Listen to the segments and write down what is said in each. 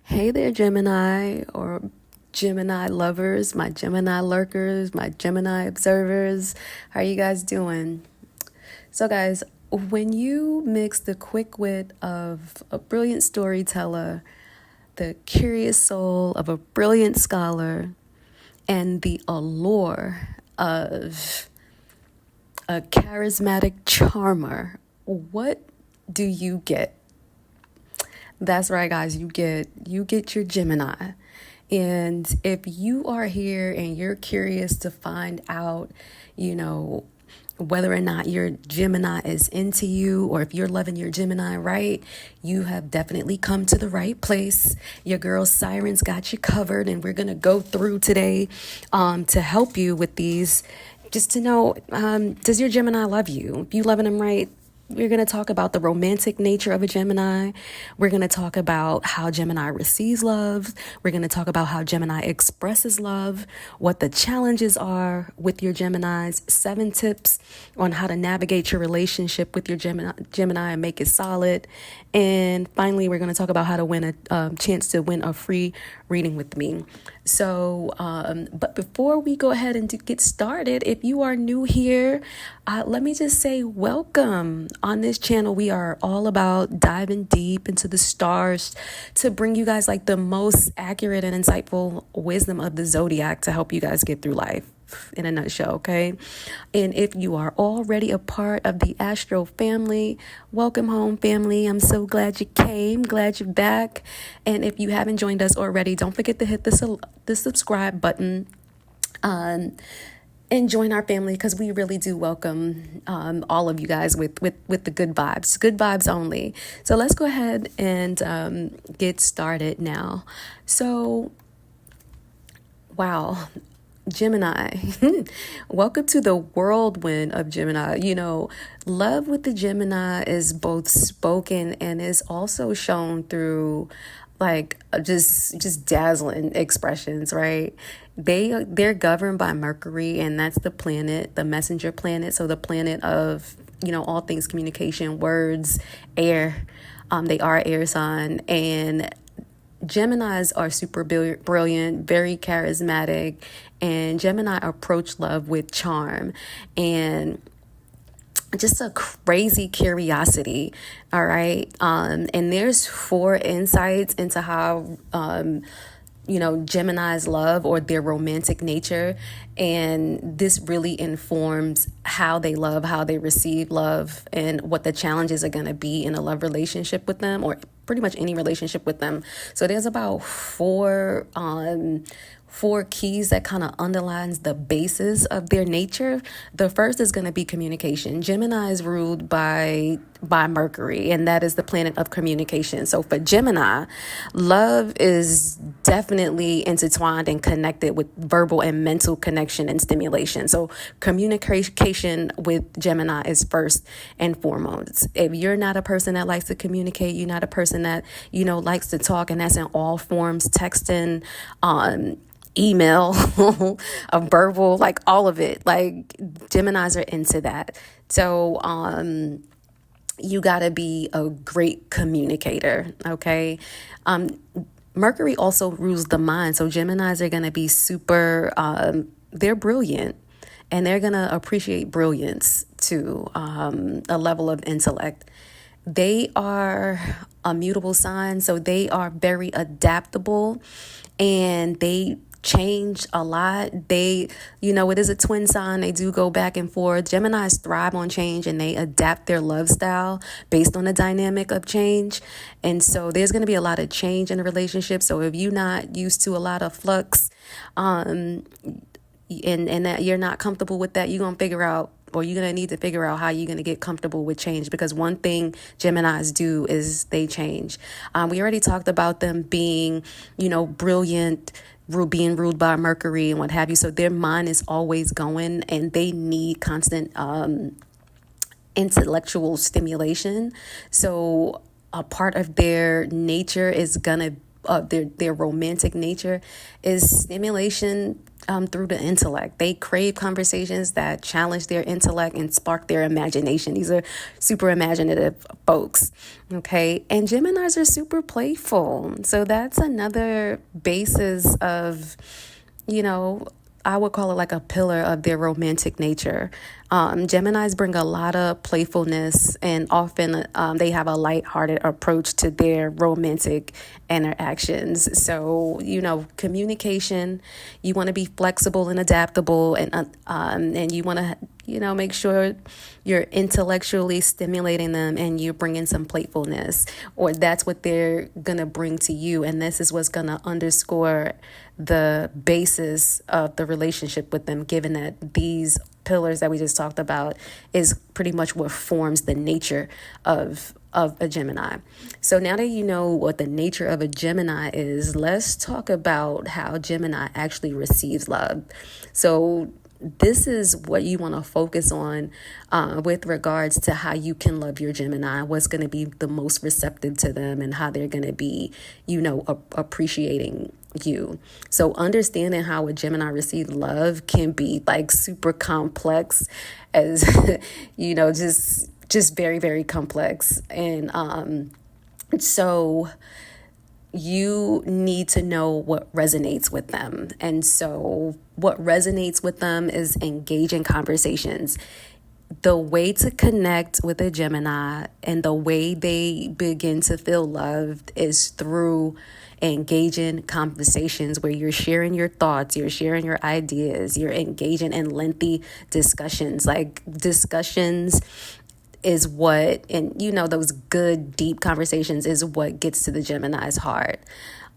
Hey there, Gemini or Gemini lovers, my Gemini lurkers, my Gemini observers. How are you guys doing? So, guys, when you mix the quick wit of a brilliant storyteller, the curious soul of a brilliant scholar, and the allure of a charismatic charmer, what do you get? That's right, guys. You get your Gemini. And if you are here and you're curious to find out, you know, whether or not your Gemini is into you or if you're loving your Gemini right, you have definitely come to the right place. Your girl Siren's got you covered, and we're going to go through today to help you with these. Just to know, does your Gemini love you? If you loving him right, we're going to talk about the romantic nature of a Gemini. We're going to talk about how Gemini receives love. We're going to talk about how Gemini expresses love, what the challenges are with your Geminis, 7 tips on how to navigate your relationship with your Gemini and make it solid. And finally, we're going to talk about how to win a chance to win a free reading with me. So, but before we go ahead and get started, if you are new here, let me just say welcome. On this channel, we are all about diving deep into the stars to bring you guys like the most accurate and insightful wisdom of the zodiac to help you guys get through life. In a nutshell, okay? And if you are already a part of the Astro family, welcome home, family. I'm so glad you came, glad you're back. And if you haven't joined us already, don't forget to hit the subscribe button and join our family, because we really do welcome all of you guys with the good vibes only. So let's go ahead and get started now. So, wow. Gemini, welcome to the whirlwind of Gemini. You know, love with the Gemini is both spoken and is also shown through like just dazzling expressions, right? They're governed by Mercury, and that's the planet, the messenger planet. So the planet of, all things communication, words, air. They are air sign, and Geminis are super brilliant, very charismatic, and Gemini approach love with charm and just a crazy curiosity. All right. And there's 4 insights into how, Gemini's love or their romantic nature. And this really informs how they love, how they receive love, and what the challenges are going to be in a love relationship with them, or pretty much any relationship with them. So there's about 4 keys that kind of underlines the basis of their nature. The first is going to be communication. Gemini is ruled by Mercury, and that is the planet of communication. So for Gemini, love is definitely intertwined and connected with verbal and mental connection and stimulation. So communication with Gemini is first and foremost. If you're not a person that likes to communicate, you're not a person that, likes to talk, and that's in all forms, texting, email, a verbal, like all of it. Like Geminis are into that. So you got to be a great communicator, okay? Mercury also rules the mind. So Geminis are going to be super, they're brilliant, and they're going to appreciate brilliance to a level of intellect. They are a mutable sign, so they are very adaptable, and they change a lot. They, it is a twin sign. They do go back and forth. Geminis thrive on change, and they adapt their love style based on the dynamic of change. And so there's going to be a lot of change in a relationship. So if you're not used to a lot of flux, and that you're not comfortable with that, you're going to figure out, or you're going to need to figure out how you're going to get comfortable with change, because one thing Geminis do is they change. We already talked about them being, brilliant, being ruled by Mercury and what have you. So their mind is always going, and they need constant intellectual stimulation. So a part of their nature is going to their romantic nature is stimulation through the intellect. They crave conversations that challenge their intellect and spark their imagination. These are super imaginative folks. Okay. And Geminis are super playful. So that's another basis of, I would call it like a pillar of their romantic nature. Geminis bring a lot of playfulness, and often they have a lighthearted approach to their romantic interactions. So, communication, you want to be flexible and adaptable, and you want to, make sure you're intellectually stimulating them and you're bringing some playfulness, or that's what they're going to bring to you. And this is what's going to underscore the basis of the relationship with them, given that these pillars that we just talked about is pretty much what forms the nature of a Gemini. So now that you know what the nature of a Gemini is, let's talk about how Gemini actually receives love. So this is what you want to focus on with regards to how you can love your Gemini, what's going to be the most receptive to them, and how they're going to be, appreciating you. So understanding how a Gemini receives love can be like super complex, as just very, very complex. And so you need to know what resonates with them. And so what resonates with them is engaging conversations. The way to connect with a Gemini and the way they begin to feel loved is through engaging conversations where you're sharing your thoughts, you're sharing your ideas, you're engaging in lengthy discussions. Like discussions is what, and those good, deep conversations is what gets to the Gemini's heart.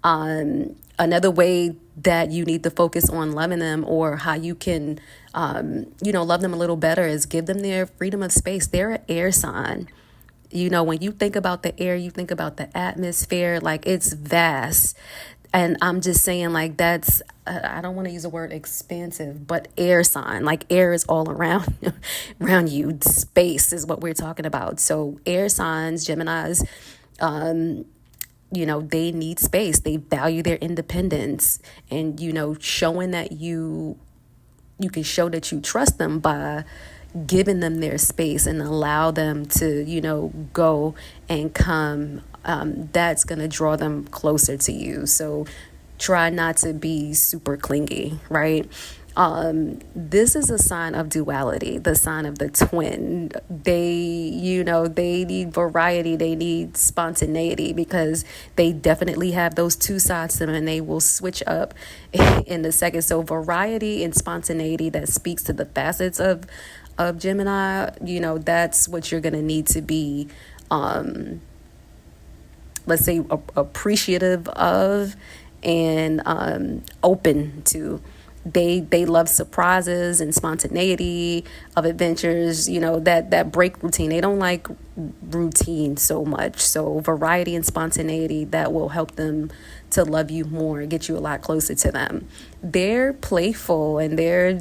Another way that you need to focus on loving them, or how you can, love them a little better, is give them their freedom of space. They're an air sign. When you think about the air, you think about the atmosphere, like it's vast. And I'm just saying, like, that's, I don't want to use the word expansive, but air sign, like air is all around, around you. Space is what we're talking about. So air signs, Geminis, they need space. They value their independence, and, showing that you can show that you trust them by giving them their space and allow them to, go and come. That's going to draw them closer to you. So try not to be super clingy, right? This is a sign of duality, the sign of the twin. They need variety. They need spontaneity, because they definitely have those two sides to them, and they will switch up in a second. So variety and spontaneity, that speaks to the facets of Gemini. That's what you're going to need to be, let's say, appreciative of and open to. They love surprises and spontaneity of adventures, that break routine. They don't like routine so much. So variety and spontaneity, that will help them to love you more, get you a lot closer to them. They're playful, and they're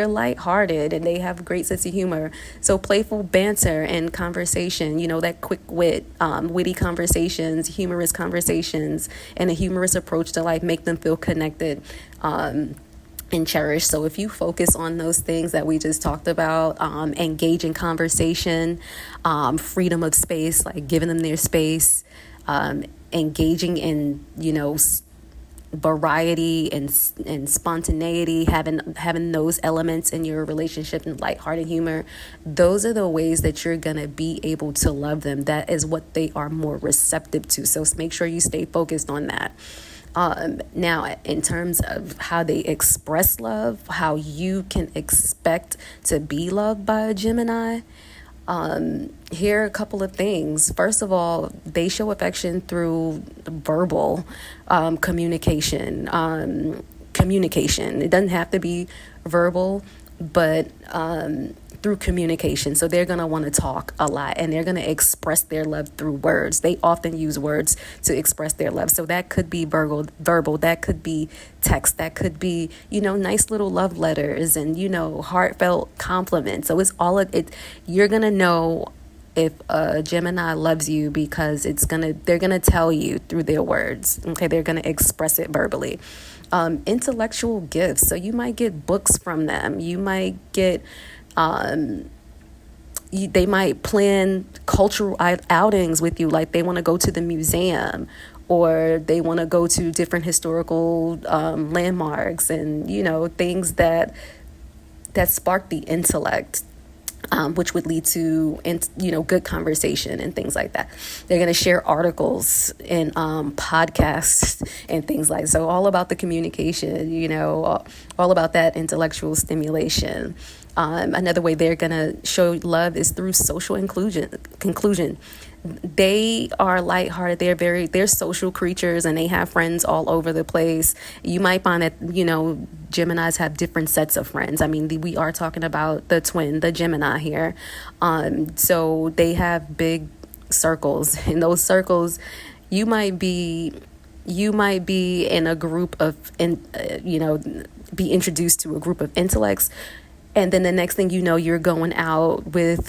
lighthearted, and they have a great sense of humor. So playful banter and conversation, that quick wit, witty conversations, humorous conversations, and a humorous approach to life make them feel connected and cherished. So if you focus on those things that we just talked about, engage in conversation, freedom of space, like giving them their space, engaging in, variety and spontaneity, having those elements in your relationship, and lighthearted humor, those are the ways that you're going to be able to love them. That is what they are more receptive to. So make sure you stay focused on that. Now, in terms of how they express love, how you can expect to be loved by a Gemini, here are a couple of things. First of all, they show affection through verbal communication. It doesn't have to be verbal, but through communication. So they're going to want to talk a lot, and they're going to express their love through words. They often use words to express their love. So that could be verbal, that could be text, that could be, nice little love letters and, heartfelt compliments. So it's all of it. You're going to know if a Gemini loves you because they're gonna tell you through their words. Okay, they're gonna express it verbally. Intellectual gifts. So you might get books from them. You might get they might plan cultural outings with you, like they want to go to the museum, or they want to go to different historical landmarks, and things that spark the intellect, which would lead to good conversation and things like that. They're going to share articles and podcasts and things like so. All about the communication, all about that intellectual stimulation. Another way they're going to show love is through social conclusion. They are lighthearted. They're social creatures, and they have friends all over the place. You might find that, Geminis have different sets of friends. I mean, we are talking about the twin, the Gemini here. So they have big circles. In those circles, you might be in a group of, be introduced to a group of intellects. And then the next thing you know, you're going out with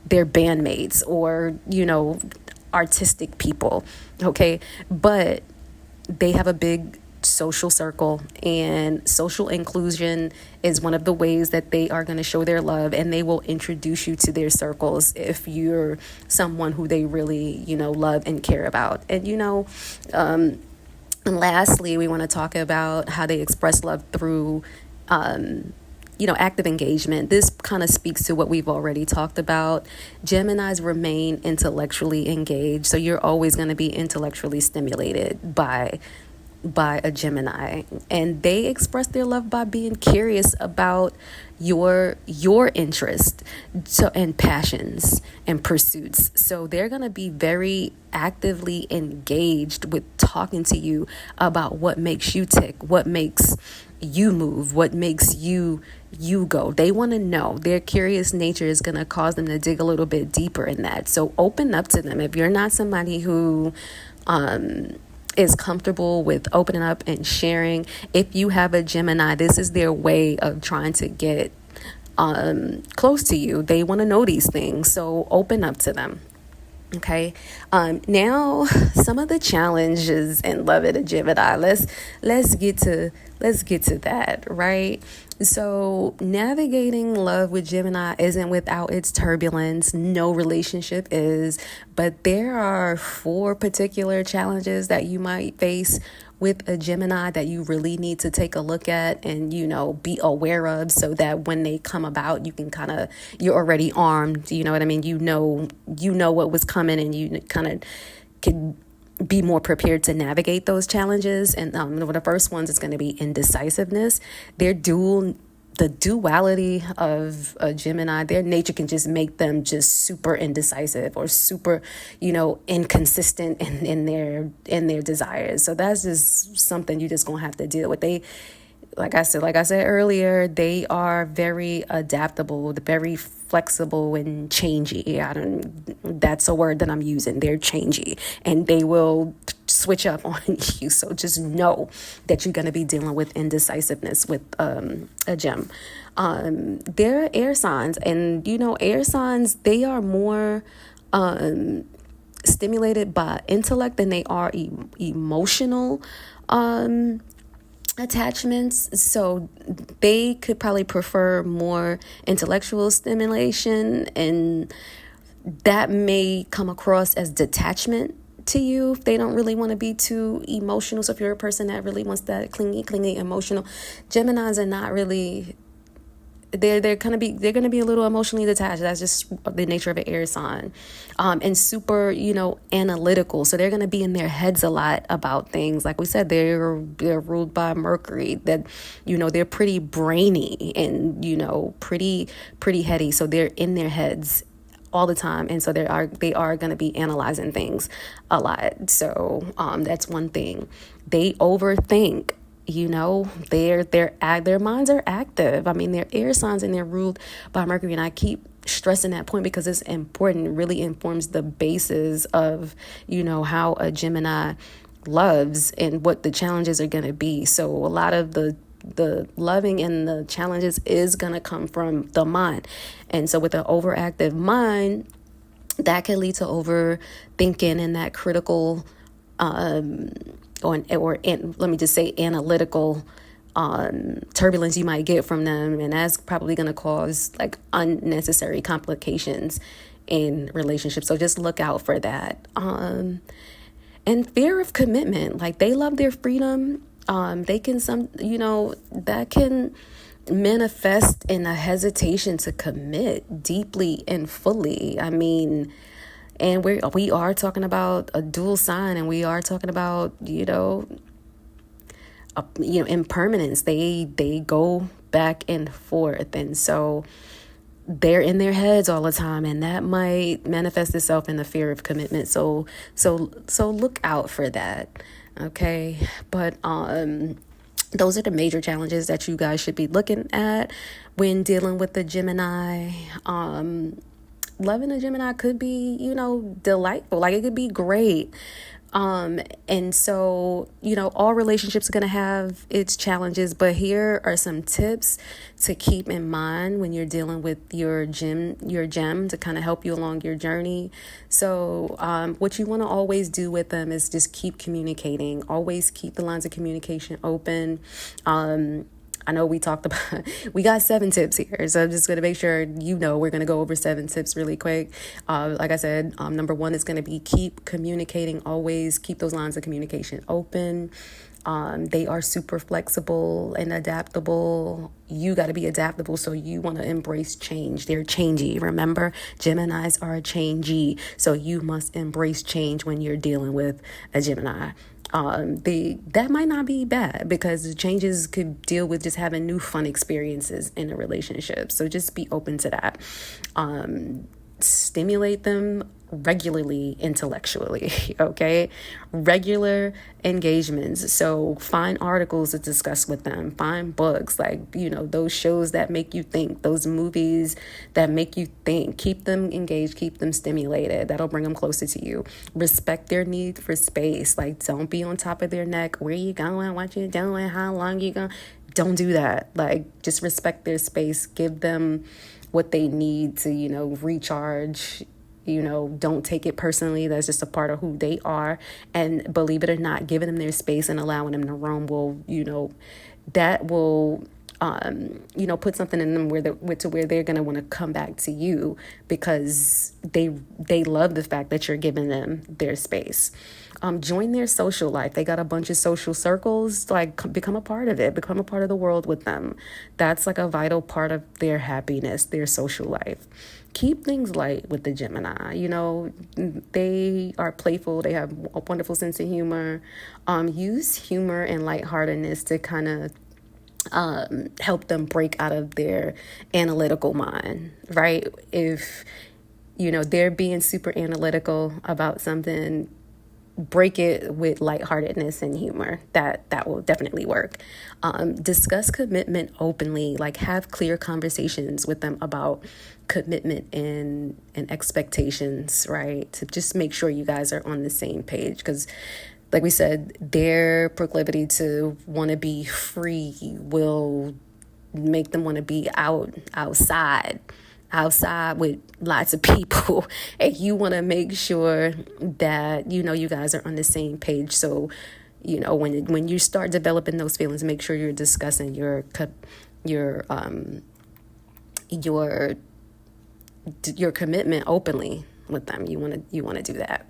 their bandmates or, artistic people. Okay. But they have a big social circle, and social inclusion is one of the ways that they are going to show their love, and they will introduce you to their circles if you're someone who they really, love and care about. And, and lastly, we want to talk about how they express love through active engagement. This kind of speaks to what we've already talked about. Geminis remain intellectually engaged. So you're always going to be intellectually stimulated by a Gemini. And they express their love by being curious about your interest and passions and pursuits. So they're going to be very actively engaged with talking to you about what makes you tick, what makes you move, what makes you go. They want to know. Their curious nature is going to cause them to dig a little bit deeper in that. So open up to them. If you're not somebody who is comfortable with opening up and sharing, if you have a Gemini, this is their way of trying to get close to you. They want to know these things. So open up to them. Okay. Now some of the challenges in love at a Gemini. Let's get to that, right? So navigating love with Gemini isn't without its turbulence. No relationship is, but there are 4 particular challenges that you might face with a Gemini that you really need to take a look at and, be aware of, so that when they come about, you can you're already armed. You know what I mean? You know what was coming, and you kind of can be more prepared to navigate those challenges. And the first ones is going to be indecisiveness. The duality of a Gemini, their nature can just make them just super indecisive or super, inconsistent in their desires. So that's just something you're just gonna have to deal with. They, like I said earlier, they are very adaptable, very flexible and changey. That's a word that I'm using. They're changey, and they will switch up on you. So just know that you're going to be dealing with indecisiveness with a gem. They're air signs, and air signs, they are more stimulated by intellect than they are emotional attachments. So they could probably prefer more intellectual stimulation, and that may come across as detachment to you if they don't really want to be too emotional. So if you're a person that really wants that clingy emotional, Geminis are not really, they're going to be a little emotionally detached. That's just the nature of an air sign. And super, analytical. So they're going to be in their heads a lot about things. Like we said, they're ruled by Mercury. That, they're pretty brainy and, pretty heady. So they're in their heads all the time, and so they are going to be analyzing things a lot. So that's one thing. They overthink. Their minds are active. I mean, they're air signs and they're ruled by Mercury, and I keep stressing that point because it's important. It really informs the basis of how a Gemini loves and what the challenges are going to be. So a lot of the the loving and the challenges is going to come from the mind. And so with an overactive mind, that can lead to overthinking and that critical let me just say analytical turbulence you might get from them, and that's probably going to cause like unnecessary complications in relationships. So just look out for that. And fear of commitment, like they love their freedom. They can that can manifest in a hesitation to commit deeply and fully. I mean, and we are talking about a dual sign, and we are talking about impermanence. They go back and forth, and so they're in their heads all the time, and that might manifest itself in the fear of commitment. So look out for that. Okay, but those are the major challenges that you guys should be looking at when dealing with the Gemini. Loving a Gemini could be, delightful. Like it could be great. And so, all relationships are going to have its challenges, but here are some tips to keep in mind when you're dealing with your gem to kind of help you along your journey. So, what you want to always do with them is just keep communicating, always keep the lines of communication open. I know we talked about, we got 7 tips here. So I'm just going to make sure, we're going to go over 7 tips really quick. Like I said, number 1 is going to be keep communicating, always keep those lines of communication open. They are super flexible and adaptable. You got to be adaptable. So you want to embrace change. They're changey. Remember, Geminis are changey. So you must embrace change when you're dealing with a Gemini. That might not be bad, because the changes could deal with just having new fun experiences in a relationship. So just be open to that. Stimulate them regularly intellectually, okay? Regular engagements. So find articles to discuss with them, find books, like, those shows that make you think, those movies that make you think. Keep them engaged, keep them stimulated. That'll bring them closer to you. Respect their need for space. Like, don't be on top of their neck. Where you going? What you doing? How long you going? Don't do that. Like, just respect their space. Give them what they need to, recharge. Don't take it personally. That's just a part of who they are. And believe it or not, giving them their space and allowing them to roam will, that will, put something in them where they're going to want to come back to you, because they love the fact that you're giving them their space. Join their social life. They got a bunch of social circles. Like, become a part of it. Become a part of the world with them. That's like a vital part of their happiness, their social life. Keep things light with the Gemini. They are playful. They have a wonderful sense of humor. Use humor and lightheartedness to kind of help them break out of their analytical mind, right? If, they're being super analytical about something, break it with lightheartedness and humor. That will definitely work. Discuss commitment openly, like have clear conversations with them about commitment and expectations, right? To just make sure you guys are on the same page, because like we said, their proclivity to want to be free will make them want to be outside with lots of people. And you want to make sure that, you guys are on the same page. So, when you start developing those feelings, make sure you're discussing your commitment openly with them. You want to do that.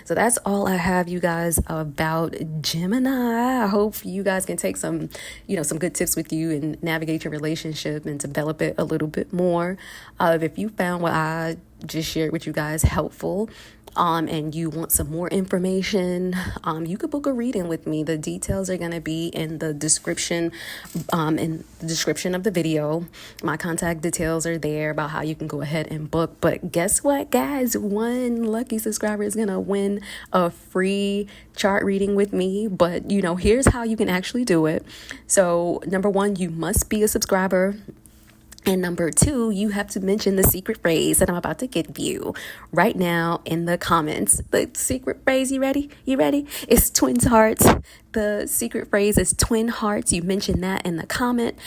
So that's all I have, you guys, about Gemini. I hope you guys can take some good tips with you and navigate your relationship and develop it a little bit more. If you found what I just shared with you guys helpful, and you want some more information, you could book a reading with me. The details are going to be in the description, of the video. My contact details are there about how you can go ahead and book. But guess what, guys? One lucky subscriber is going to win a free chart reading with me. But, here's how you can actually do it. So, number 1, you must be a subscriber And number two, you have to mention the secret phrase that I'm about to give you right now in the comments. The secret phrase, you ready? You ready? It's twin hearts. The secret phrase is twin hearts. You mention that in the comment.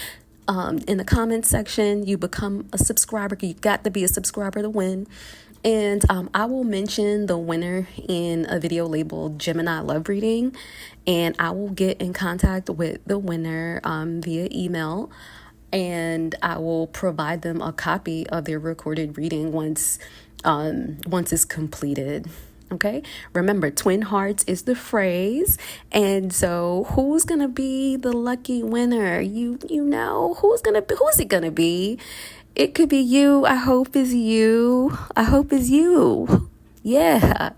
In the comment section, you become a subscriber. You got to be a subscriber to win. And I will mention the winner in a video labeled Gemini Love Reading. And I will get in contact with the winner via email. And I will provide them a copy of their recorded reading once it's completed. Okay, remember, twin hearts is the phrase. And so who's gonna be the lucky winner? You know who's it gonna be? It could be you. I hope it's you. Yeah.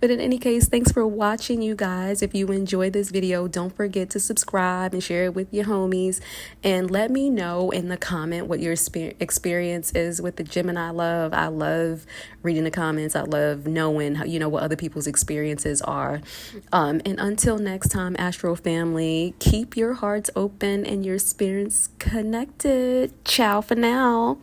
But in any case, thanks for watching, you guys. If you enjoyed this video, don't forget to subscribe and share it with your homies. And let me know in the comment what your experience is with the Gemini love. I love reading the comments. I love knowing how, what other people's experiences are. And until next time, Astro family, keep your hearts open and your spirits connected. Ciao for now.